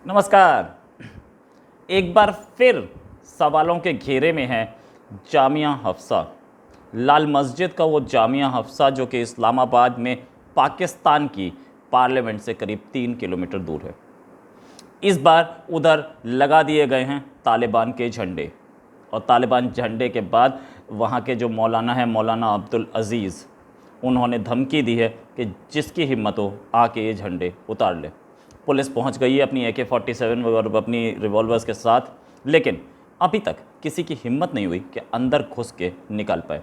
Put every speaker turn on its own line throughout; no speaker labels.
नमस्कार। एक बार फिर सवालों के घेरे में है जामिया हफ्सा, लाल मस्जिद का वो जामिया हफ्सा जो कि इस्लामाबाद में पाकिस्तान की पार्लियामेंट से करीब 3 किलोमीटर दूर है। इस बार उधर लगा दिए गए हैं तालिबान के झंडे, और तालिबान झंडे के बाद वहाँ के जो मौलाना है, मौलाना अब्दुल अज़ीज़, उन्होंने धमकी दी है कि जिसकी हिम्मत हो आके ये झंडे उतार ले। पुलिस पहुंच गई है अपनी AK-47 और अपनी रिवॉल्वर्स के साथ, लेकिन अभी तक किसी की हिम्मत नहीं हुई कि अंदर घुस के निकाल पाए।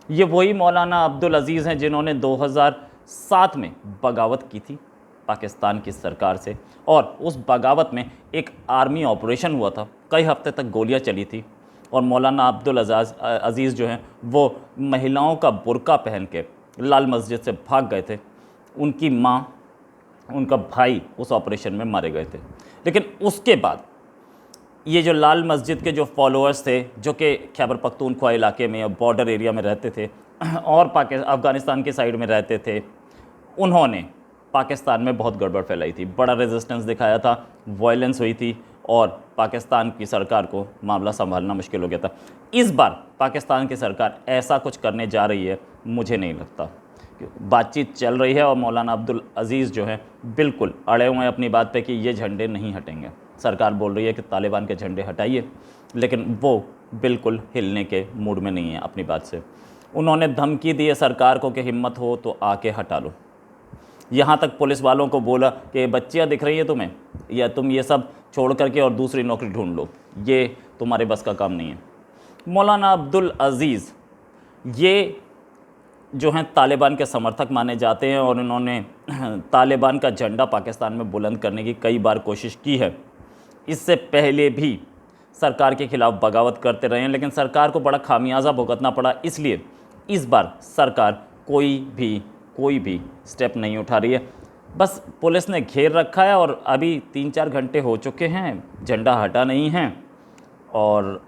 ये वही मौलाना अब्दुल अज़ीज़ हैं जिन्होंने 2007 में बगावत की थी पाकिस्तान की सरकार से, और उस बगावत में एक आर्मी ऑपरेशन हुआ था, कई हफ्ते तक गोलियां चली थी, और मौलाना अब्दुल अज़ीज़ जो हैं वो महिलाओं का बुर्का पहन के लाल मस्जिद से भाग गए थे। उनकी माँ, उनका भाई उस ऑपरेशन में मारे गए थे। लेकिन उसके बाद ये जो लाल मस्जिद के जो फॉलोअर्स थे, जो कि खैबर पख्तूनख्वा इलाके में बॉर्डर एरिया में रहते थे और अफ़गानिस्तान के साइड में रहते थे, उन्होंने पाकिस्तान में बहुत गड़बड़ फैलाई थी, बड़ा रेजिस्टेंस दिखाया था, वायलेंस हुई थी और पाकिस्तान की सरकार को मामला संभालना मुश्किल हो गया था। इस बार पाकिस्तान की सरकार ऐसा कुछ करने जा रही है, मुझे नहीं लगता। बातचीत चल रही है और मौलाना अब्दुल अज़ीज़ जो हैं बिल्कुल अड़े हुए हैं अपनी बात पे कि ये झंडे नहीं हटेंगे। सरकार बोल रही है कि तालिबान के झंडे हटाइए, लेकिन वो बिल्कुल हिलने के मूड में नहीं है अपनी बात से। उन्होंने धमकी दी है सरकार को कि हिम्मत हो तो आके हटा लो। यहाँ तक पुलिस वालों को बोला कि बच्चियाँ दिख रही है तुम्हें, या तुम ये सब छोड़ करके और दूसरी नौकरी ढूंढ लो, ये तुम्हारे बस का काम नहीं है। मौलाना अब्दुल अज़ीज़ ये जो हैं तालिबान के समर्थक माने जाते हैं, और उन्होंने तालिबान का झंडा पाकिस्तान में बुलंद करने की कई बार कोशिश की है। इससे पहले भी सरकार के ख़िलाफ़ बगावत करते रहे हैं, लेकिन सरकार को बड़ा खामियाजा भुगतना पड़ा। इसलिए इस बार सरकार कोई भी स्टेप नहीं उठा रही है। बस पुलिस ने घेर रखा है और अभी 3-4 घंटे हो चुके हैं, झंडा हटा नहीं है। और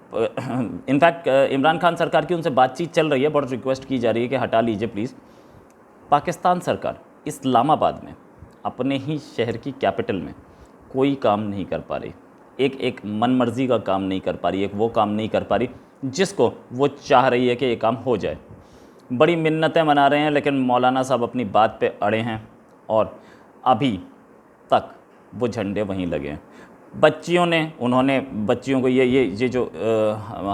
इनफैक्ट इमरान खान सरकार की उनसे बातचीत चल रही है, बहुत रिक्वेस्ट की जा रही है कि हटा लीजिए प्लीज़। पाकिस्तान सरकार इस्लामाबाद में, अपने ही शहर की कैपिटल में, कोई काम नहीं कर पा रही। एक मनमर्जी का काम नहीं कर पा रही, एक वो काम नहीं कर पा रही जिसको वो चाह रही है कि ये काम हो जाए। बड़ी मिन्नतें मना रहे हैं, लेकिन मौलाना साहब अपनी बात पे अड़े हैं और अभी तक वो झंडे वहीं लगे हैं। उन्होंने बच्चियों को ये जो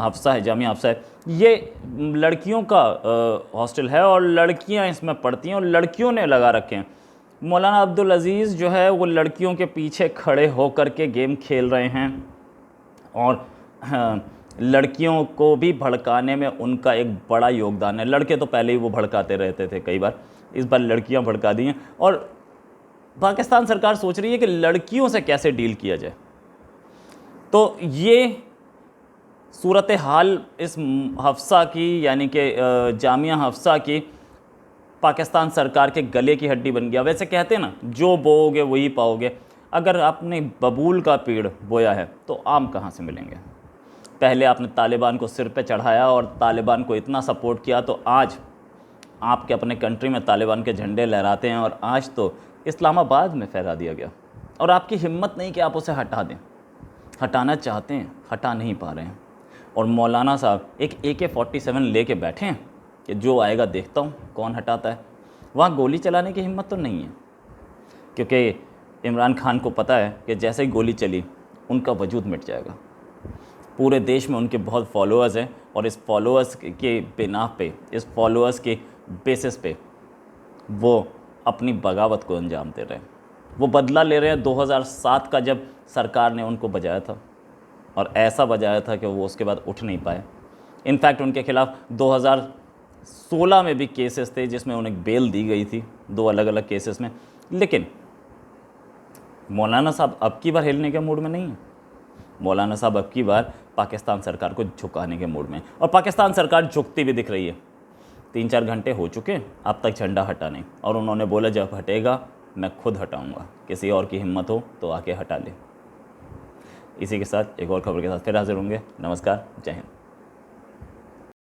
हफ्सा है, जामिया हफ्सा है, ये लड़कियों का हॉस्टल है और लड़कियां इसमें पढ़ती हैं और लड़कियों ने लगा रखे हैं। मौलाना अब्दुल अज़ीज़ जो है वो लड़कियों के पीछे खड़े होकर के गेम खेल रहे हैं, और लड़कियों को भी भड़काने में उनका एक बड़ा योगदान है। लड़के तो पहले ही वो भड़काते रहते थे कई बार, इस बार लड़कियां भड़का दी हैं, और पाकिस्तान सरकार सोच रही है कि लड़कियों से कैसे डील किया जाए। तो ये सूरत हाल इस हफ्सा की, यानी कि जामिया हफ्सा की, पाकिस्तान सरकार के गले की हड्डी बन गया। वैसे कहते हैं ना, जो बोओगे वही पाओगे। अगर आपने बबूल का पेड़ बोया है तो आम कहाँ से मिलेंगे। पहले आपने तालिबान को सिर पे चढ़ाया और तालिबान को इतना सपोर्ट किया, तो आज आपके अपने कंट्री में तालिबान के झंडे लहराते हैं, और आज तो इस्लामाबाद में फहरा दिया गया, और आपकी हिम्मत नहीं कि आप उसे हटा दें। हटाना चाहते हैं, हटा नहीं पा रहे हैं। और मौलाना साहब एक AK-47 लेके बैठे हैं कि जो आएगा देखता हूँ कौन हटाता है। वहाँ गोली चलाने की हिम्मत तो नहीं है, क्योंकि इमरान खान को पता है कि जैसे ही गोली चली उनका वजूद मिट जाएगा। पूरे देश में उनके बहुत फॉलोअर्स हैं, और इस फॉलोअर्स के बिना पे, इस फॉलोअर्स के बेसिस पे वो अपनी बगावत को अंजाम दे रहे हैं। वो बदला ले रहे हैं 2007 का, जब सरकार ने उनको बजाया था, और ऐसा बजाया था कि वो उसके बाद उठ नहीं पाए। इनफैक्ट उनके खिलाफ़ 2016 में भी केसेस थे जिसमें उन्हें बेल दी गई थी, 2 अलग अलग केसेस में। लेकिन मौलाना साहब अब की बार हिलने के मूड में नहीं है। मौलाना साहब अब की बार पाकिस्तान सरकार को झुकाने के मूड में, और पाकिस्तान सरकार झुकती भी दिख रही है। 3-4 घंटे हो चुके, अब तक झंडा हटा नहीं, और उन्होंने बोला जब हटेगा मैं खुद हटाऊंगा, किसी और की हिम्मत हो तो आके हटा ले। इसी के साथ एक और खबर के साथ फिर हाजिर होंगे। नमस्कार, जय हिंद।